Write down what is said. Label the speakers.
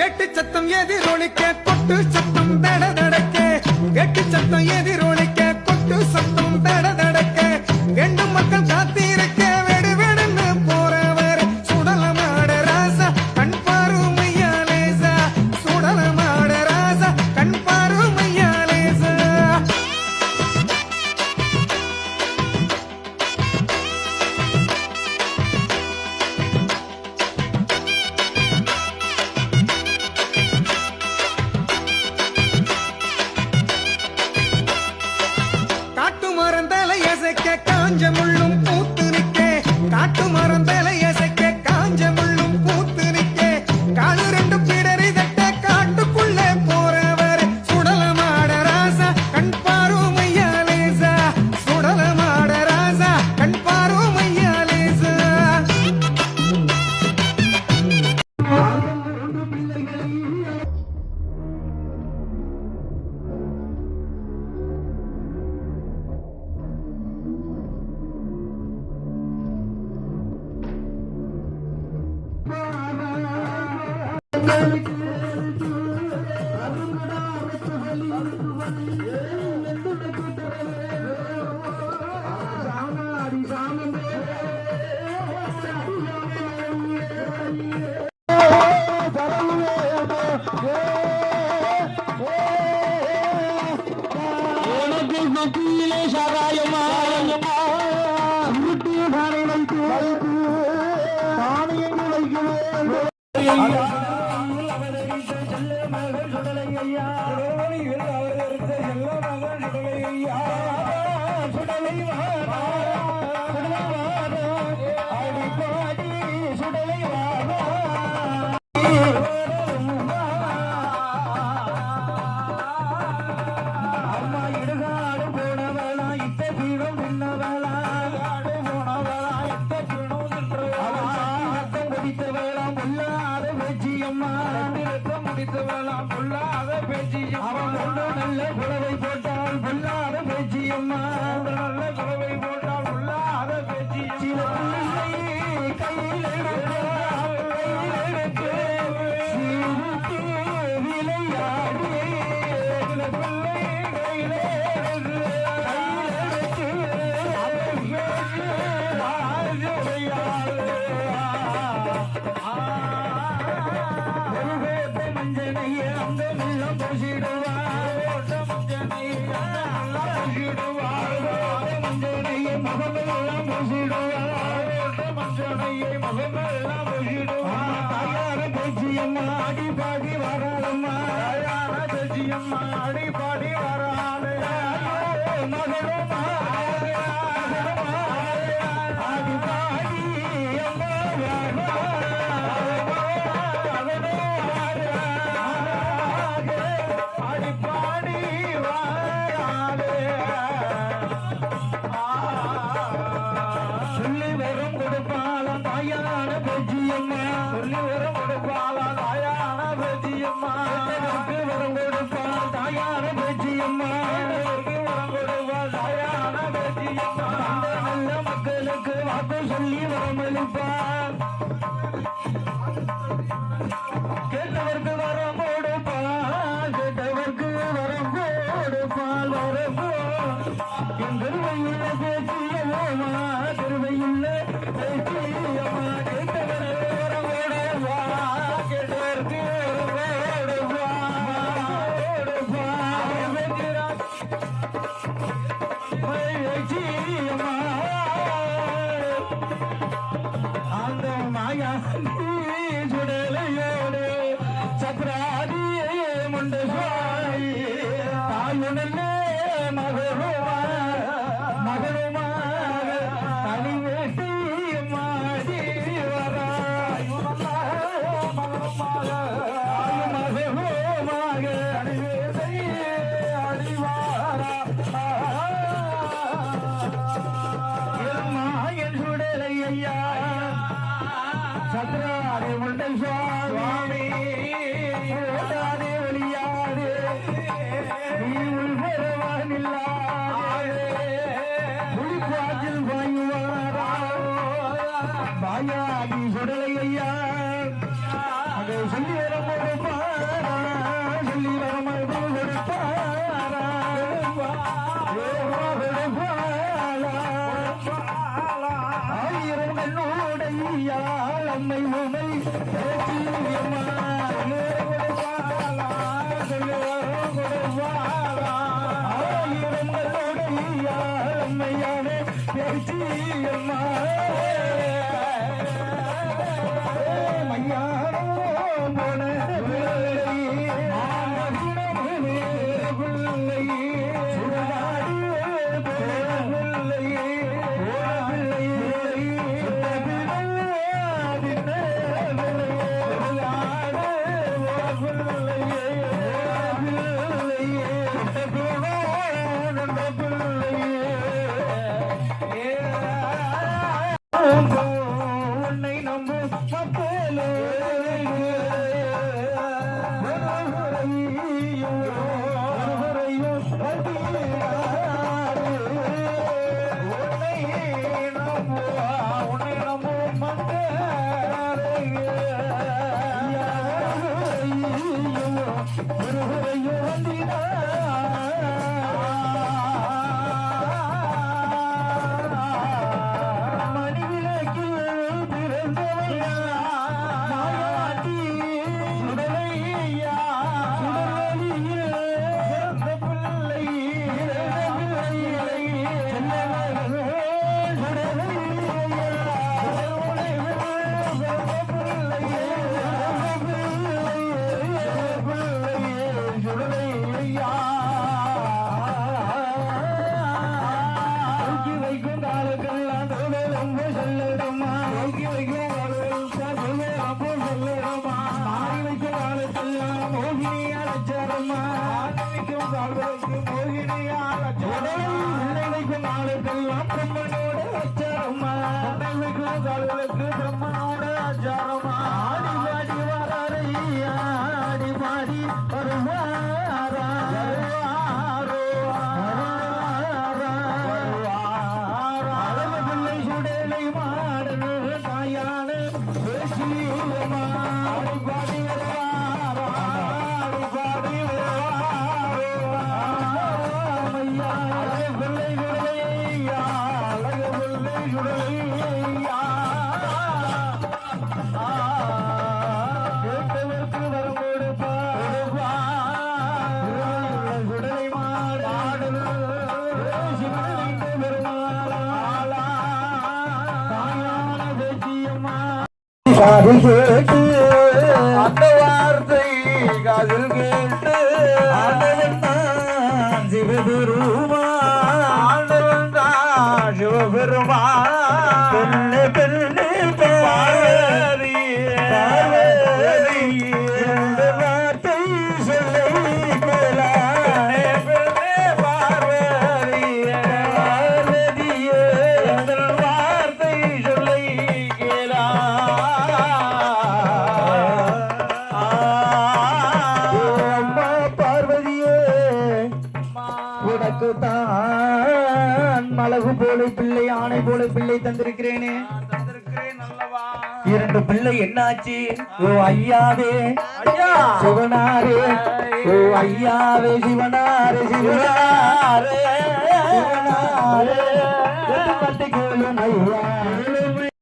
Speaker 1: வெட்டு சத்தம் எதிரொலிக்க கொட்டு சத்தம் தட தடக்க வெட்டு சத்தம் எதிரொலிக்க கொட்டு சத்தம் தட தடக்க ரெண்டு மக்கள் காத்திருக்க வெடு வெடுன்னு போறவர் சுடலமாட ராசா கண் பாருமையா லேசா சுடலமாட ராசா கண் பாருமையா லேசா காஞ்ச முள்ளும் பூத்து நிற்கே காட்டு மரம் தலையசைக்க காஞ்ச முள்ளும் பூத்து நிற்கே காலு ரெண்டு பிடரி தட்ட காட்டுக்குள்ளே போறவர் சுடலமாட ராசா கண் பாருமையா லேசா சுடலமாட ராசா கண் பாருமையா லேசா நல்ல குலவை போட்டால் பொல்லாத பேச்சியம்மா நல்ல குலவை போட்டால் பொல்லாத பேச்சி சில பிள்ளை கையில் எடுத்து விளையாடி சில பிள்ளை கையில் மஞ்சனையே அந்த முள்ளம் பூசிடுவா மஞ்சனையே மகமெல்லாம் பூசிடுவா தாயார பேச்சியம்மா அடி பாடி வராளம்மா தாயார பேச்சியம்மா அடி பாடி வராளே மகளமா அடி பாடி மக்களுக்கு வாக்கு சொல்லி வரமளிப்பார் கேட்டவர்க்கு வரம் கொடுப்பார் கேட்டவர்க்கு வரம் கொடுப்பால் வரப்போ என் திருவையில் பேசியம்மா திருவையில் பேசியம்மா கேட்டவர் வரம் கொடுப்பா கேட்டவர்க்கு சுடலையோடு சக்கராதியே முண்டு சுவாமி தாயுடனே மகளுமா தனி வேட்டி மாடி வராய் மகளுமாக அடிவேதை அடிவாரா என் சுடலை ஐயா சத்ராதே முண்டை சுவாமி ஓடாதே ஒளியாதே நீ உள்பெறவானில்லாதே புலிப்பாட்டில் வாயுவாரா பாயாகி சுடலை ஐயா அதை சொல்லி வர போடுப்பா
Speaker 2: அச்சாரம்மா ஆணைக்கும் கால்களுக்கு மோகினியால் அச்சாரம் நாளுக்கெல்லாம் பிரம்மனோட அச்சாரம்மா ஆணைக்கும் கால்களுக்கு பிரம்மனோட அச்சாரம்மா ஆடி பாடி வரையா ஆடி பாடி வருவாரா பிள்ளை சுடலை மாடனு தாயான பேசியம்மா ஆடி பாடி வருவாரா ஆடி பாடி வருவாரையா அழகு பிள்ளை சுடலையா அழகு பிள்ளை சுடலையா கேட்டவர்க்கு வரம் கொடுப்பார் சுடலை மாடாடல் சிவனிந்த பெருமாளா தாயான பேச்சியம்மா காதில் கேட்டு அந்த வார்த்தை காதில் கேட்டு ஆண்டவன் தான் சிவபெருமா ஆண்டவன் தான் சிவபெருமா பெண்ணு பெண்ணு பார்வதி இந்த வார்த்தை சொல்லை கேளானே பெண்ணே பார்வதி பார்வதியே இந்த வார்த்தை சொல்லை கேளா அம்மா பார்வதியே உனக்கு தான் மலகு போல பிள்ளை ஆணை போல பிள்ளை தந்திருக்கிறேனே இரண்டு பிள்ளை என்னாச்சு ஓ ஐயாவே சிவனாரே ஓ ஐயாவே சிவனாரே சிவனாரே சிவனாரே கேளும் ஐயா